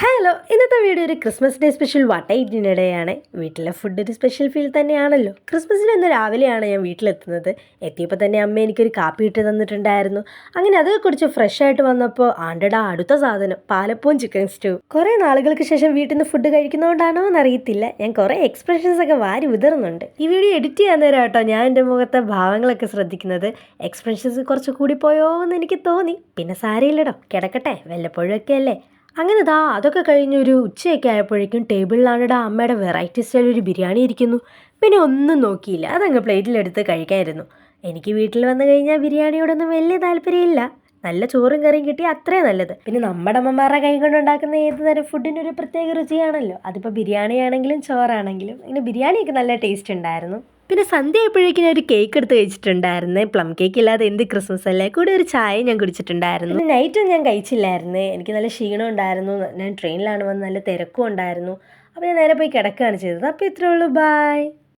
Hello, ഇന്നത്തെ video ഒരു Christmas day special വട്ടയിട്ടിനിടെയാണ്. വീട്ടിലെ ഫുഡ് ഒരു സ്പെഷ്യൽ ഫീൽ തന്നെയാണല്ലോ. ക്രിസ്മസിന് ഇന്ന് രാവിലെയാണ് ഞാൻ വീട്ടിലെത്തുന്നത്. എത്തിയപ്പോൾ തന്നെ അമ്മ എനിക്കൊരു കാപ്പി ഇട്ട് തന്നിട്ടുണ്ടായിരുന്നു. അങ്ങനെ അതൊക്കെ കുടിച്ച് ഫ്രഷ് ആയിട്ട് വന്നപ്പോൾ ആണ്ടടാ അടുത്ത സാധനം പാലപ്പവും ചിക്കൻ സ്റ്റൂ. കുറേ നാളുകൾക്ക് ശേഷം വീട്ടിൽ നിന്ന് ഫുഡ് കഴിക്കുന്നതുകൊണ്ടാണോ എന്നറിയത്തില്ല, ഞാൻ കുറേ എക്സ്പ്രഷൻസ് ഒക്കെ വാരി വിതറുന്നുണ്ട്. ഈ വീഡിയോ എഡിറ്റ് ചെയ്യാൻ നേരം കേട്ടോ ഞാൻ എൻ്റെ മുഖത്തെ ഭാവങ്ങളൊക്കെ ശ്രദ്ധിക്കുന്നത്. എക്സ്പ്രഷൻസ് കുറച്ച് കൂടിപ്പോയോ എന്ന് എനിക്ക് തോന്നി. പിന്നെ സാരയില്ലടോ, കിടക്കട്ടെ, വല്ലപ്പോഴൊക്കെ അല്ലേ. അങ്ങനെ അതൊക്കെ കഴിഞ്ഞൊരു ഉച്ചയൊക്കെ ആയപ്പോഴേക്കും ടേബിളിലാണിടാ അമ്മയുടെ വെറൈറ്റി സ്റ്റൈൽ ഒരു ബിരിയാണി ഇരിക്കുന്നു. പിന്നെ ഒന്നും നോക്കിയില്ല, അതങ്ങ് പ്ലേറ്റിലെടുത്ത് കഴിക്കായിരുന്നു. എനിക്ക് വീട്ടിൽ വന്നു കഴിഞ്ഞാൽ ബിരിയാണിയോടൊന്നും വലിയ താല്പര്യമില്ല. നല്ല ചോറും കറിയും കിട്ടിയാൽ അത്രയും നല്ലത്. പിന്നെ നമ്മുടെ അമ്മമാരുടെ കൈ കൊണ്ടുണ്ടാക്കുന്ന ഏത് തരം ഫുഡിനൊരു പ്രത്യേക രുചിയാണല്ലോ. അതിപ്പോൾ ബിരിയാണി ആണെങ്കിലും ചോറാണെങ്കിലും. ഇങ്ങനെ ബിരിയാണിയൊക്കെ നല്ല ടേസ്റ്റ് ഉണ്ടായിരുന്നു. പിന്നെ സന്ധ്യ ആയപ്പോഴേക്കും ഞാൻ ഒരു കേക്ക് എടുത്ത് കഴിച്ചിട്ടുണ്ടായിരുന്നേ. പ്ലം കേക്ക് ഇല്ലാതെ എന്ത് ക്രിസ്മസ് അല്ലേ. കൂടെ ഒരു ചായ ഞാൻ കുടിച്ചിട്ടുണ്ടായിരുന്നു. പിന്നെ നൈറ്റും ഞാൻ കഴിച്ചില്ലായിരുന്നേ. എനിക്ക് നല്ല ക്ഷീണം ഉണ്ടായിരുന്നു. ഞാൻ ട്രെയിനിലാണ് വന്ന്, നല്ല തിരക്കും ഉണ്ടായിരുന്നു. അപ്പോൾ ഞാൻ നേരെ പോയി കിടക്കുകയാണ് ചെയ്തത്. അപ്പോൾ ഇത്രയേ ഉള്ളൂ, ബൈ.